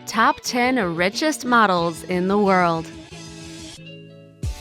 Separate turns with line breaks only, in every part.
Top 10 richest models in the world.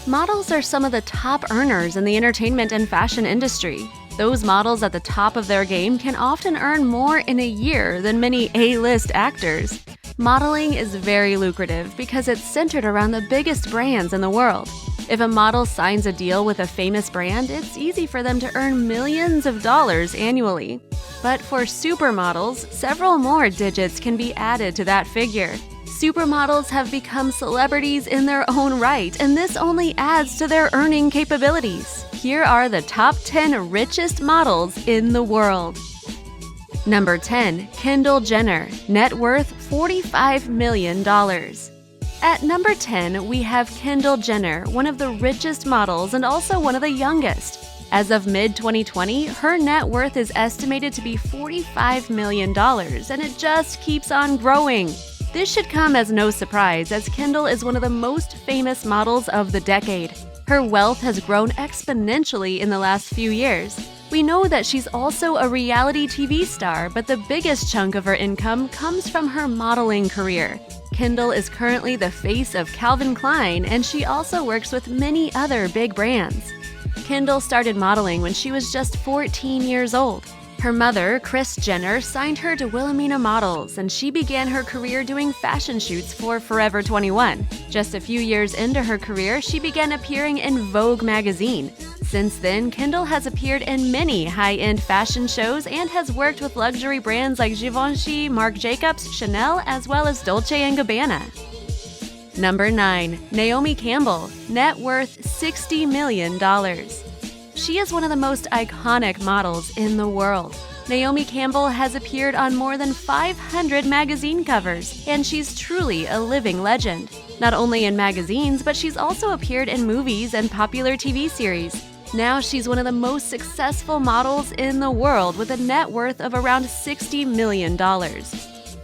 Models are some of the top earners in the entertainment and fashion industry. Those models at the top of their game can often earn more in a year than many A-list actors. Modeling is very lucrative because it's centered around the biggest brands in the world. If a model signs a deal with a famous brand, it's easy for them to earn millions of dollars annually. But for supermodels, several more digits can be added to that figure. Supermodels have become celebrities in their own right, and this only adds to their earning capabilities. Here are the top 10 richest models in the world. Number 10. Kendall Jenner, net worth $45 million. At number 10, we have Kendall Jenner, one of the richest models and also one of the youngest. As of mid-2020, her net worth is estimated to be $45 million, and it just keeps on growing. This should come as no surprise, as Kendall is one of the most famous models of the decade. Her wealth has grown exponentially in the last few years. We know that she's also a reality TV star, but the biggest chunk of her income comes from her modeling career. Kendall is currently the face of Calvin Klein, and she also works with many other big brands. Kendall started modeling when she was just 14 years old. Her mother, Kris Jenner, signed her to Wilhelmina Models, and she began her career doing fashion shoots for Forever 21. Just a few years into her career, she began appearing in Vogue magazine. Since then, Kendall has appeared in many high-end fashion shows and has worked with luxury brands like Givenchy, Marc Jacobs, Chanel, as well as Dolce & Gabbana. Number 9. Naomi Campbell, net worth $60 million. She is one of the most iconic models in the world. Naomi Campbell has appeared on more than 500 magazine covers, and she's truly a living legend. Not only in magazines, but she's also appeared in movies and popular TV series. Now she's one of the most successful models in the world with a net worth of around $60 million.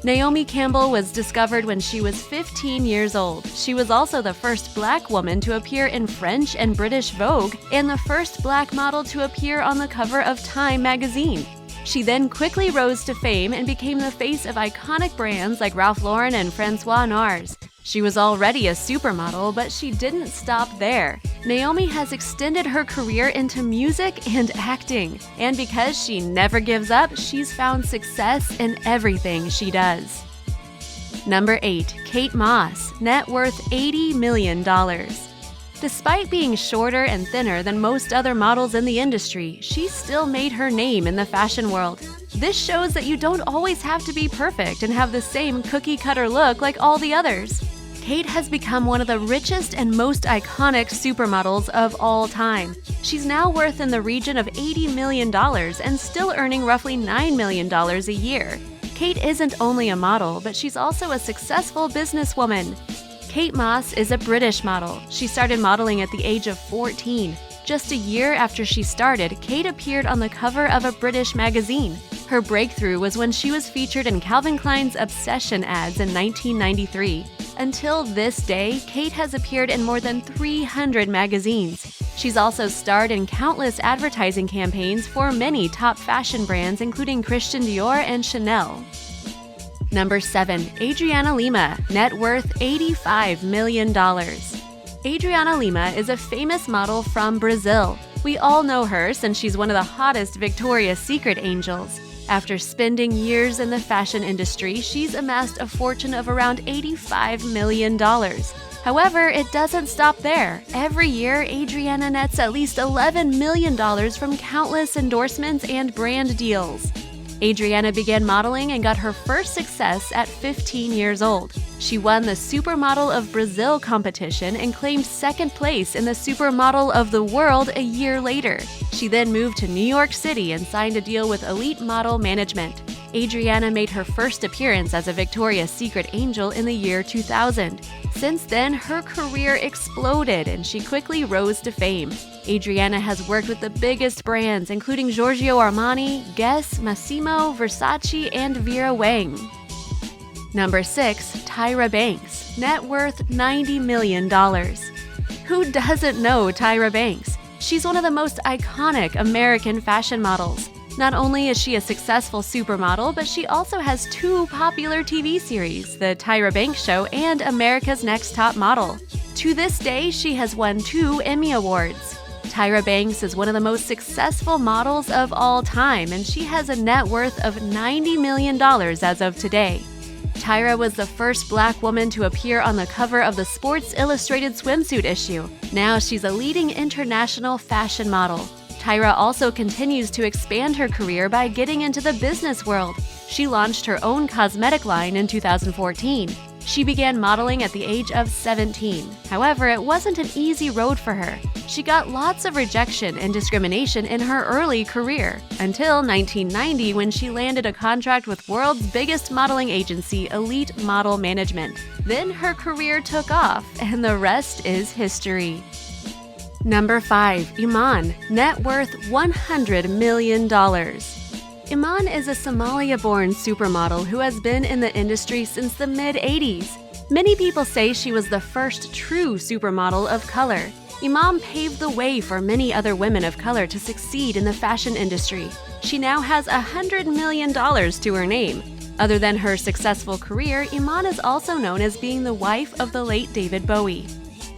Naomi Campbell was discovered when she was 15 years old. She was also the first Black woman to appear in French and British Vogue and the first Black model to appear on the cover of Time magazine. She then quickly rose to fame and became the face of iconic brands like Ralph Lauren and François Nars. She was already a supermodel, but she didn't stop there. Naomi has extended her career into music and acting. And because she never gives up, she's found success in everything she does. Number 8. Kate Moss, net worth $80 million. Despite being shorter and thinner than most other models in the industry, she still made her name in the fashion world. This shows that you don't always have to be perfect and have the same cookie-cutter look like all the others. Kate has become one of the richest and most iconic supermodels of all time. She's now worth in the region of $80 million and still earning roughly $9 million a year. Kate isn't only a model, but she's also a successful businesswoman. Kate Moss is a British model. She started modeling at the age of 14. Just a year after she started, Kate appeared on the cover of a British magazine. Her breakthrough was when she was featured in Calvin Klein's Obsession ads in 1993. Until this day, Kate has appeared in more than 300 magazines. She's also starred in countless advertising campaigns for many top fashion brands, including Christian Dior and Chanel. Number 7. ADRIANA LIMA, net worth $85 million. ADRIANA LIMA is a famous model from Brazil. We all know her since she's one of the hottest Victoria's Secret angels. After spending years in the fashion industry, she's amassed a fortune of around $85 million. However, it doesn't stop there. Every year, ADRIANA nets at least $11 million from countless endorsements and brand deals. ADRIANA began modeling and got her first success at 15 years old. She won the Supermodel of Brazil competition and claimed second place in the Supermodel of the World a year later. She then moved to New York City and signed a deal with Elite Model Management. ADRIANA made her first appearance as a Victoria's Secret angel in the year 2000. Since then, her career exploded and she quickly rose to fame. ADRIANA has worked with the biggest brands, including Giorgio Armani, Guess, Massimo, Versace, and Vera Wang. Number 6. TYRA Banks, net worth $90 million. Who doesn't know TYRA Banks? She's one of the most iconic American fashion models. Not only is she a successful supermodel, but she also has two popular TV series, The Tyra Banks Show and America's Next Top Model. To this day, she has won 2 Emmy Awards. Tyra Banks is one of the most successful models of all time, and she has a net worth of $90 million as of today. Tyra was the first Black woman to appear on the cover of the Sports Illustrated swimsuit issue. Now she's a leading international fashion model. Tyra also continues to expand her career by getting into the business world. She launched her own cosmetic line in 2014. She began modeling at the age of 17. However, it wasn't an easy road for her. She got lots of rejection and discrimination in her early career, until 1990 when she landed a contract with world's biggest modeling agency, Elite Model Management. Then her career took off, and the rest is history. Number 5. Iman, net worth $100 million. Iman is a Somalia-born supermodel who has been in the industry since the mid-80s. Many people say she was the first true supermodel of color. Iman paved the way for many other women of color to succeed in the fashion industry. She now has $100 million to her name. Other than her successful career, Iman is also known as being the wife of the late David Bowie.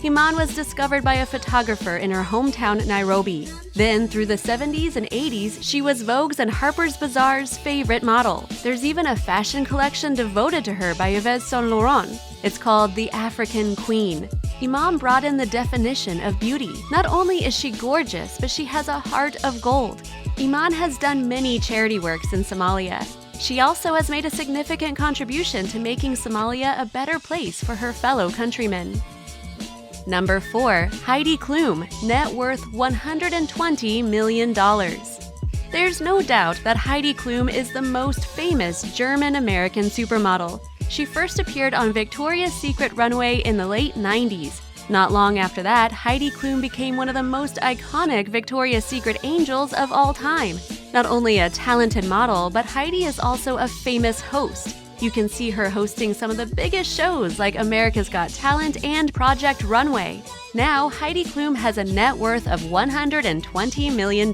Iman was discovered by a photographer in her hometown, Nairobi. Then, through the 70s and 80s, she was Vogue's and Harper's Bazaar's favorite model. There's even a fashion collection devoted to her by Yves Saint Laurent. It's called the African Queen. Iman brought in the definition of beauty. Not only is she gorgeous, but she has a heart of gold. Iman has done many charity works in Somalia. She also has made a significant contribution to making Somalia a better place for her fellow countrymen. Number 4. Heidi Klum, net worth $120 million. There's no doubt that Heidi Klum is the most famous German-American supermodel. She first appeared on Victoria's Secret runway in the late 90s. Not long after that, Heidi Klum became one of the most iconic Victoria's Secret angels of all time. Not only a talented model, but Heidi is also a famous host. You can see her hosting some of the biggest shows like America's Got Talent and Project Runway. Now, Heidi Klum has a net worth of $120 million.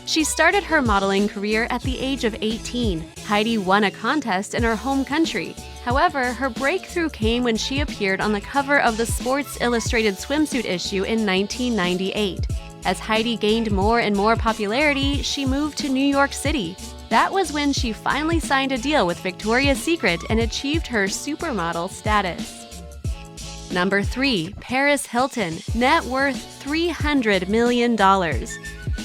She started her modeling career at the age of 18. Heidi won a contest in her home country. However, her breakthrough came when she appeared on the cover of the Sports Illustrated swimsuit issue in 1998. As Heidi gained more and more popularity, she moved to New York City. That was when she finally signed a deal with Victoria's Secret and achieved her supermodel status. Number 3. Paris Hilton, net worth $300 million.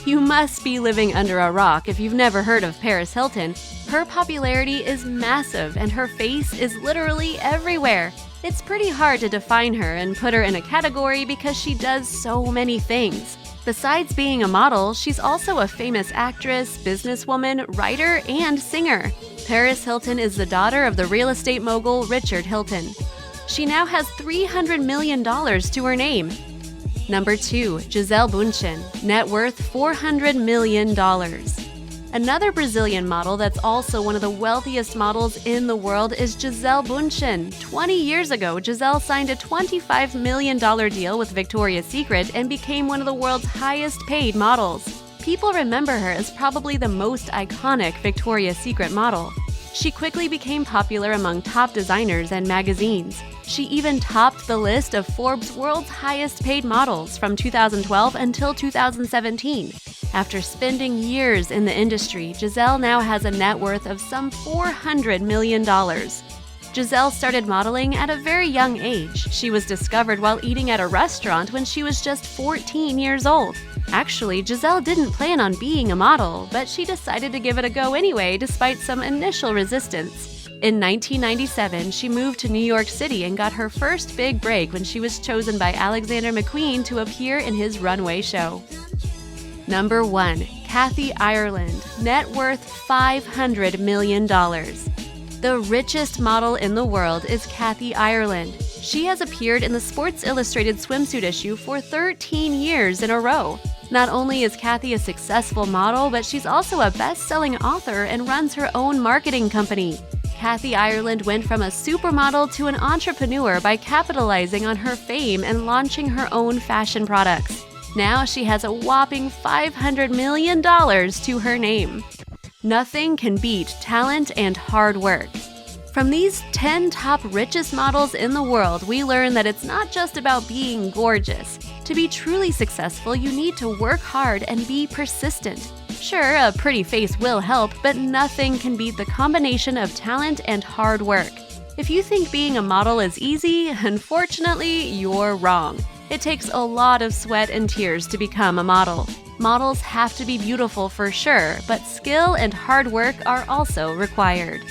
You must be living under a rock if you've never heard of Paris Hilton. Her popularity is massive and her face is literally everywhere. It's pretty hard to define her and put her in a category because she does so many things. Besides being a model, she's also a famous actress, businesswoman, writer, and singer. Paris Hilton is the daughter of the real estate mogul Richard Hilton. She now has $300 million to her name. Number 2. Gisele Bundchen, net worth $400 million. Another Brazilian model that's also one of the wealthiest models in the world is Gisele Bundchen. 20 years ago, Gisele signed a $25 million deal with Victoria's Secret and became one of the world's highest-paid models. People remember her as probably the most iconic Victoria's Secret model. She quickly became popular among top designers and magazines. She even topped the list of Forbes' world's highest-paid models from 2012 until 2017. After spending years in the industry, Gisele now has a net worth of some $400 million. Gisele started modeling at a very young age. She was discovered while eating at a restaurant when she was just 14 years old. Actually, Gisele didn't plan on being a model, but she decided to give it a go anyway despite some initial resistance. In 1997, she moved to New York City and got her first big break when she was chosen by Alexander McQueen to appear in his runway show. Number 1. Kathy Ireland, net worth $500 million. The richest model in the world is Kathy Ireland. She has appeared in the Sports Illustrated swimsuit issue for 13 years in a row. Not only is Kathy a successful model, but she's also a best-selling author and runs her own marketing company. Kathy Ireland went from a supermodel to an entrepreneur by capitalizing on her fame and launching her own fashion products. Now she has a whopping $500 million to her name. Nothing can beat talent and hard work. From these 10 top richest models in the world, we learn that it's not just about being gorgeous. To be truly successful, you need to work hard and be persistent. Sure, a pretty face will help, but nothing can beat the combination of talent and hard work. If you think being a model is easy, unfortunately, you're wrong. It takes a lot of sweat and tears to become a model. Models have to be beautiful for sure, but skill and hard work are also required.